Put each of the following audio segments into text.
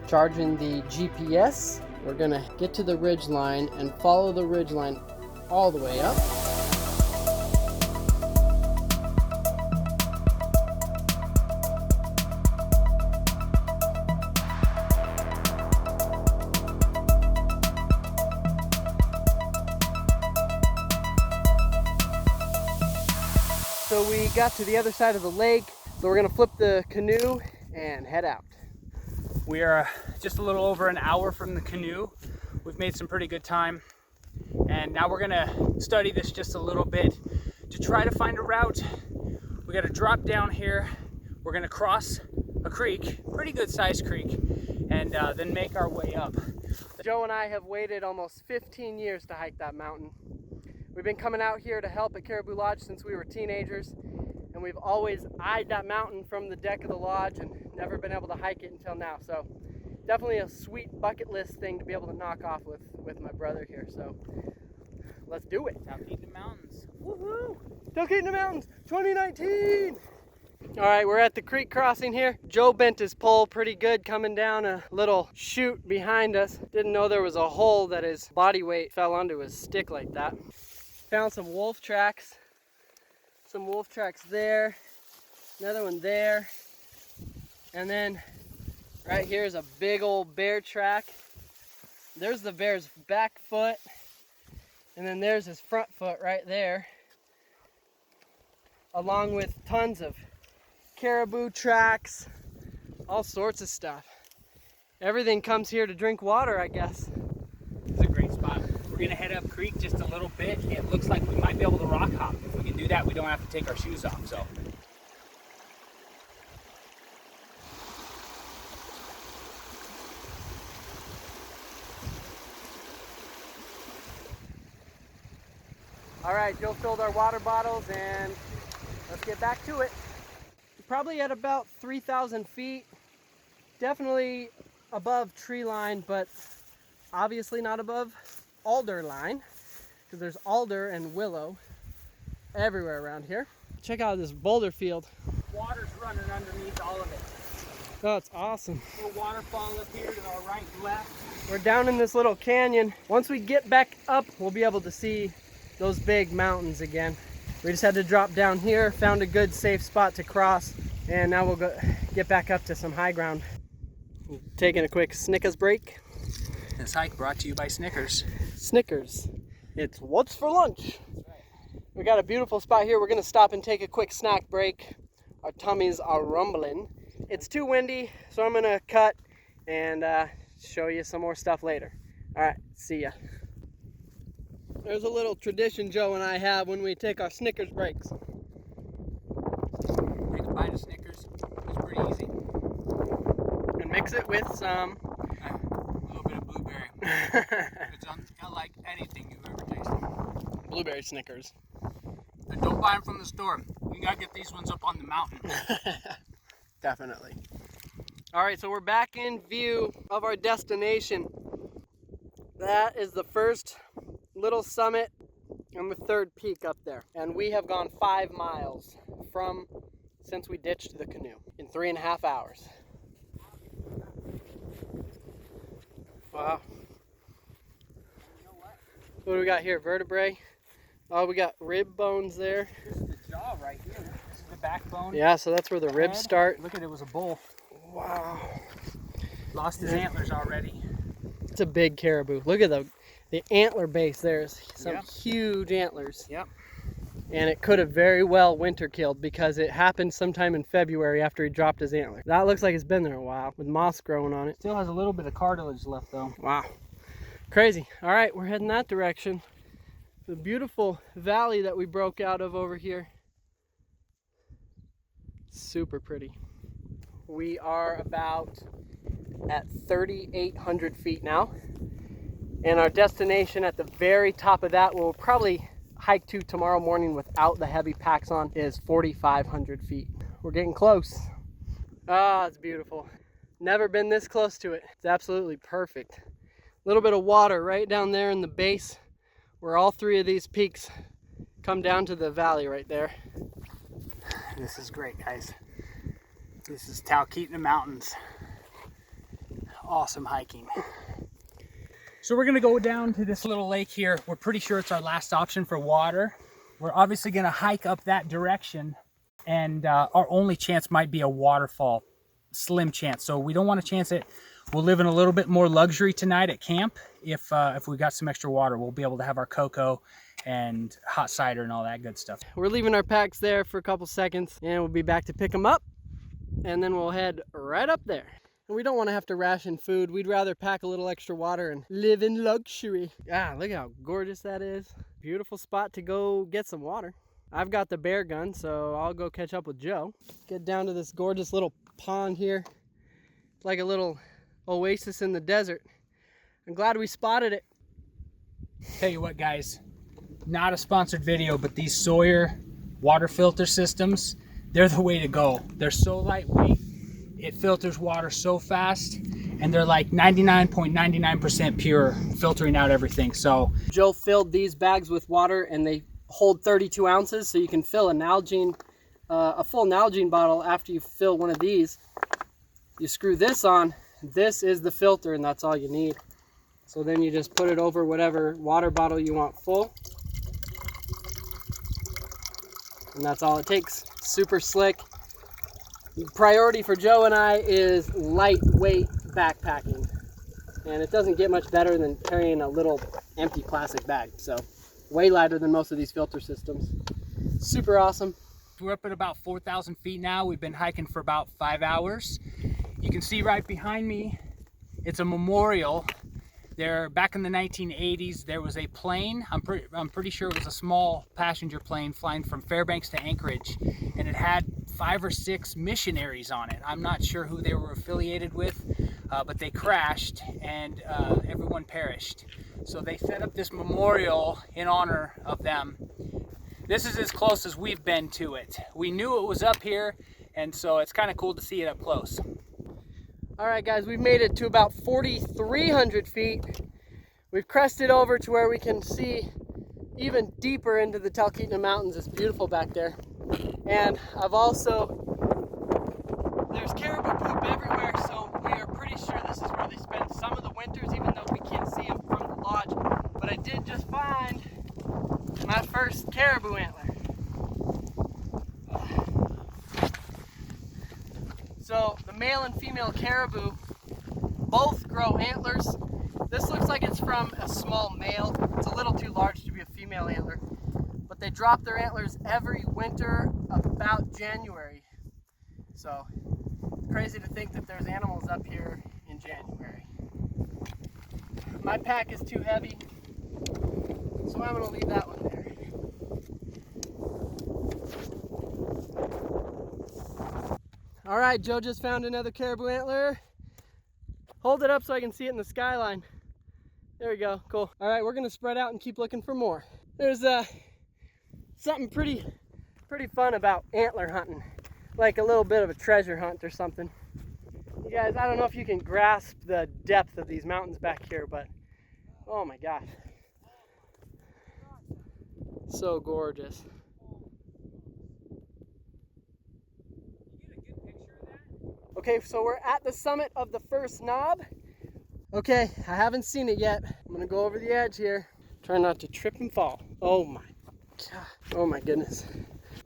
charging the GPS. We're gonna get to the ridge line and follow the ridge line all the way up. So we got to the other side of the lake, so we're gonna flip the canoe and head out. We are just a little over an hour from the canoe. We've made some pretty good time, and now we're gonna study this just a little bit to try to find a route. We gotta drop down here. We're gonna cross a creek, pretty good sized creek, and then make our way up. Joe and I have waited almost 15 years to hike that mountain. We've been coming out here to help at Caribou Lodge since we were teenagers, and we've always eyed that mountain from the deck of the lodge and never been able to hike it until now. So definitely a sweet bucket list thing to be able to knock off with my brother here. So let's do it. Talkeetna Mountains. Woohoo! Talkeetna Mountains 2019! All right, we're at the creek crossing here. Joe bent his pole pretty good coming down a little chute behind us. Didn't know there was a hole that his body weight fell onto his stick like that. Found some wolf tracks. Some wolf tracks there. Another one there. And then right here is a big old bear track. There's the bear's back foot. And then there's his front foot right there. Along with tons of caribou tracks, all sorts of stuff. Everything comes here to drink water, I guess. It's a great spot. We're gonna head up creek just a little bit. It looks like we might be able to rock hop. If we can do that, we don't have to take our shoes off. So. All right, Joe filled our water bottles and let's get back to it. Probably at about 3,000 feet. Definitely above tree line, but obviously not above alder line, because there's alder and willow everywhere around here. Check out this boulder field. Water's running underneath all of it. Oh, it's awesome. Little waterfall up here to our right and left. We're down in this little canyon. Once we get back up, we'll be able to see those big mountains again. We just had to drop down here, found a good safe spot to cross, and now we'll go get back up to some high ground. Taking a quick Snickers break. This hike brought to you by Snickers. Snickers. It's what's for lunch. We got a beautiful spot here. We're gonna stop and take a quick snack break. Our tummies are rumbling. It's too windy, so I'm gonna cut and show you some more stuff later. All right, see ya. There's a little tradition Joe and I have when we take our Snickers breaks. Take a bite of Snickers. It's pretty easy. And mix it with some A little bit of blueberry. It's unlike anything you've ever tasted. blueberry Snickers. And don't buy them from the store. You gotta get these ones up on the mountain. Definitely. All right, so we're back in view of our destination. That is the first little summit and the third peak up there. And we have gone 5 miles since we ditched the canoe in 3.5 hours. Wow. What do we got here? Vertebrae? Oh, we got rib bones there. This is the jaw right here. This is the backbone. Yeah, so that's where the ribs start. Look at it was a bull. Wow. Lost his antlers already. It's a big caribou. Look at the antler base. There's some huge antlers. Yep. And it could have very well winter killed because it happened sometime in February after he dropped his antler. That looks like it's been there a while with moss growing on it. Still has a little bit of cartilage left though. Wow. Crazy. All right, we're heading that direction. The beautiful valley that we broke out of over here. Super pretty. We are about at 3,800 feet now. And our destination at the very top of that, we'll probably hike to tomorrow morning without the heavy packs on, is 4,500 feet. We're getting close. Ah, it's beautiful. Never been this close to it. It's absolutely perfect. A little bit of water right down there in the base where all 3 of these peaks come down to the valley right there. This is great, guys. This is Talkeetna Mountains. awesome hiking. So we're gonna go down to this little lake here. We're pretty sure it's our last option for water. We're obviously gonna hike up that direction, and our only chance might be a waterfall, slim chance. So we don't want to chance it. We'll live in a little bit more luxury tonight at camp. If we got some extra water, we'll be able to have our cocoa and hot cider and all that good stuff. We're leaving our packs there for a couple seconds, and we'll be back to pick them up, and then we'll head right up there. And we don't want to have to ration food. We'd rather pack a little extra water and live in luxury. Ah, look how gorgeous that is. Beautiful spot to go get some water. I've got the bear gun, so I'll go catch up with Joe. Get down to this gorgeous little pond here. It's like a little oasis in the desert. I'm glad we spotted it. Tell you what, guys, not a sponsored video, but these Sawyer water filter systems, they're the way to go. They're so lightweight. It filters water so fast, and they're like 99.99% pure, filtering out everything. So Joe filled these bags with water, and they hold 32 ounces, so you can fill a full Nalgene bottle after you fill one of these. You screw this on. This is the filter, and that's all you need. So then you just put it over whatever water bottle you want full, and that's all it takes. Super slick. Priority for Joe and I is lightweight backpacking, and it doesn't get much better than carrying a little empty plastic bag. So way lighter than most of these filter systems. Super awesome. We're up at about 4,000 feet now. We've been hiking for about 5 hours. You can see right behind me, it's a memorial. There, back in the 1980s, there was a plane. I'm pretty sure it was a small passenger plane flying from Fairbanks to Anchorage, and it had 5 or 6 missionaries on it. I'm not sure who they were affiliated with, but they crashed, and everyone perished. So they set up this memorial in honor of them. This is as close as we've been to it. We knew it was up here, and so it's kind of cool to see it up close. All right, guys, we've made it to about 4,300 feet. We've crested over to where we can see even deeper into the Talkeetna Mountains. It's beautiful back there. And there's caribou poop everywhere, so we are pretty sure this is where they spend some of the winters, even though we can't see them from the lodge. But I did just find my first caribou antler. So the male and female caribou both grow antlers. This looks like it's from a small male. It's a little too large to be a female antler. But they drop their antlers every winter about January. So crazy to think that there's animals up here in January. My pack is too heavy, so I'm gonna leave that one there. All right, Joe just found another caribou antler. Hold it up so I can see it in the skyline. There we go, cool. All right, we're gonna spread out and keep looking for more. There's something pretty fun about antler hunting, like a little bit of a treasure hunt or something. You guys, I don't know if you can grasp the depth of these mountains back here, but oh my gosh. So gorgeous. Okay, so we're at the summit of the first knob. Okay, I haven't seen it yet. I'm gonna go over the edge here. Try not to trip and fall. Oh my God. Oh my goodness.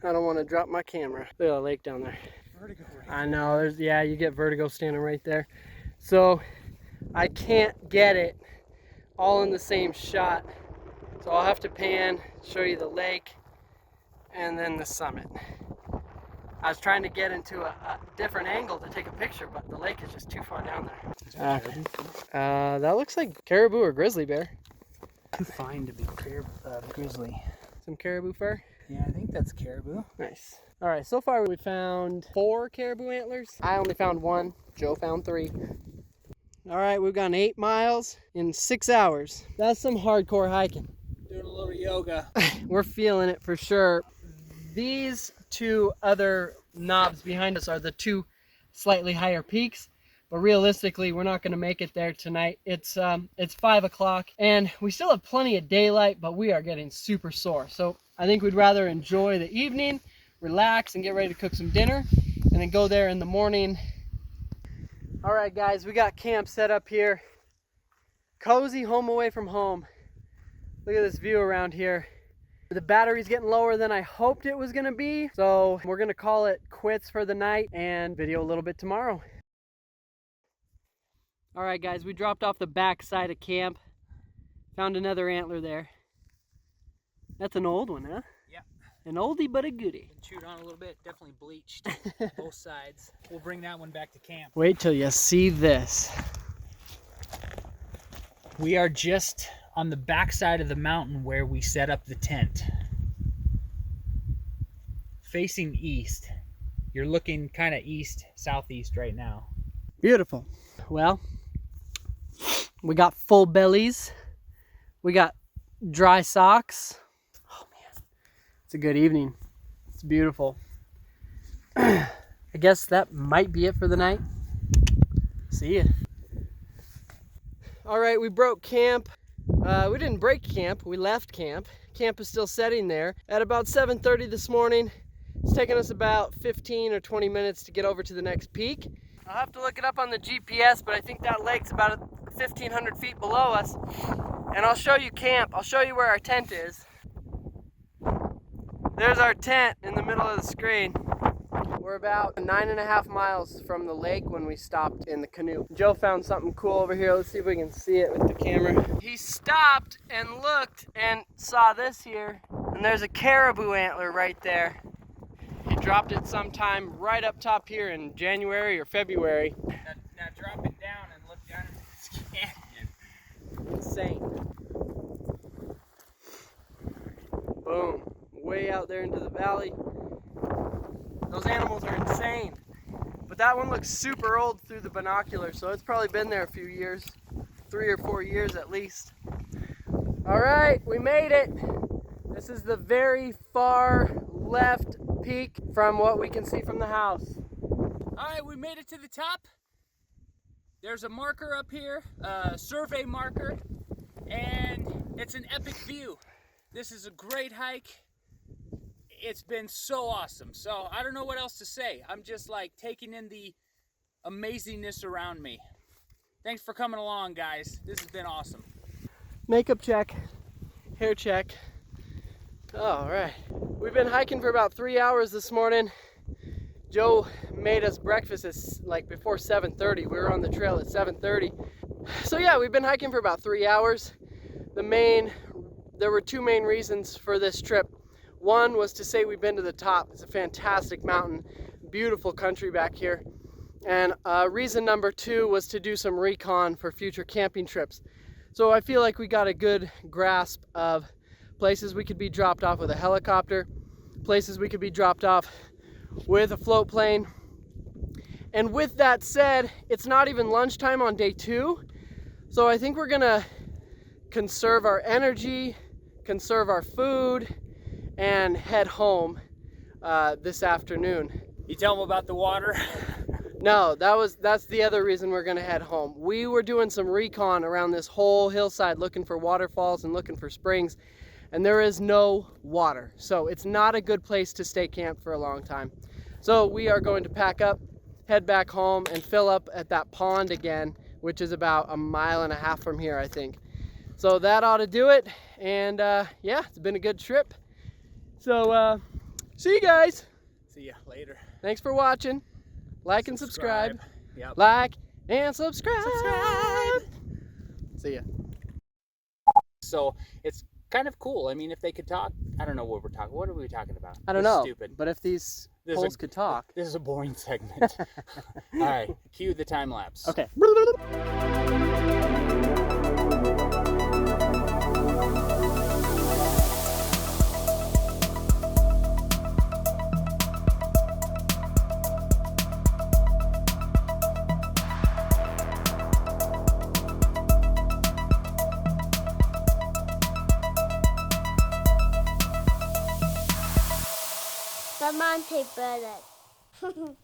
I don't want to drop my camera. Look at the lake down there. Vertigo. I know, yeah, you get vertigo standing right there. So I can't get it all in the same shot. So I'll have to pan, show you the lake, and then the summit. I was trying to get into a different angle to take a picture, but the lake is just too far down there. That looks like caribou or grizzly bear. Too fine to be grizzly. Some caribou fur? Yeah, I think that's caribou. Nice. All right, so far we found 4 caribou antlers. I only found 1. Joe found 3. All right, we've gone 8 miles in 6 hours. That's some hardcore hiking. Doing a little yoga. We're feeling it for sure. These 2 other knobs behind us are the 2 slightly higher peaks, but realistically we're not going to make it there tonight. It's 5 o'clock and we still have plenty of daylight, but we are getting super sore. So I think we'd rather enjoy the evening, relax, and get ready to cook some dinner, and then go there in the morning. All right, guys, we got camp set up here. Cozy home away from home. Look at this view around here. The battery's getting lower than I hoped it was gonna be, so we're gonna call it quits for the night and video a little bit tomorrow. All right, guys, we dropped off the back side of camp. Found another antler there. That's an old one, huh? Yeah. An oldie but a goodie. Been chewed on a little bit, definitely bleached, both sides. We'll bring that one back to camp. Wait till you see this. We are just on the back side of the mountain where we set up the tent. Facing east. You're looking kind of east, southeast right now. Beautiful. Well, we got full bellies. We got dry socks. Oh man, it's a good evening. It's beautiful. I guess that might be it for the night. See ya. All right, we broke camp. We didn't break camp, we left camp. Camp is still setting there. At about 7:30 this morning, it's taken us about 15 or 20 minutes to get over to the next peak. I'll have to look it up on the GPS, but I think that lake's about 1,500 feet below us. And I'll show you camp. I'll show you where our tent is. There's our tent in the middle of the screen. We're about 9.5 miles from the lake when we stopped in the canoe. Joe found something cool over here. Let's see if we can see it with the camera. He stopped and looked and saw this here. And there's a caribou antler right there. He dropped it sometime right up top here in January or February. Now drop it down and look down into this canyon. Insane. Boom. Way out there into the valley. Those animals are insane. But that one looks super old through the binocular, so it's probably been there a few years. 3 or 4 years at least. All right, we made it. This is the very far left peak from what we can see from the house. All right, we made it to the top. There's a marker up here, a survey marker, and it's an epic view. This is a great hike. It's been so awesome. So I don't know what else to say. I'm just like taking in the amazingness around me. Thanks for coming along, guys. This has been awesome. Makeup check, hair check. All right. We've been hiking for about 3 hours this morning. Joe made us breakfast at like before 7:30. We were on the trail at 7:30. So yeah, we've been hiking for about 3 hours. There were two main reasons for this trip. One was to say we've been to the top. It's a fantastic mountain, beautiful country back here. And reason number two was to do some recon for future camping trips. So I feel like we got a good grasp of places we could be dropped off with a helicopter, places we could be dropped off with a float plane. And with that said, it's not even lunchtime on day 2. So I think we're gonna conserve our energy, conserve our food, and head home this afternoon. You tell them about the water? No, that's the other reason we're gonna head home. We were doing some recon around this whole hillside looking for waterfalls and looking for springs, and there is no water. So it's not a good place to stay camped for a long time. So we are going to pack up, head back home, and fill up at that pond again, which is about 1.5 miles from here, I think. So that ought to do it, and yeah, it's been a good trip. So see you guys. See ya later. Thanks for watching. Like and subscribe. Yep. Like and subscribe. See ya. So it's kind of cool. I mean, if they could talk, I don't know what we're talking. What are we talking about? I don't This is know. Stupid. But if these poles could talk. This is a boring segment. All right, cue the time lapse. Okay. Bramante bird.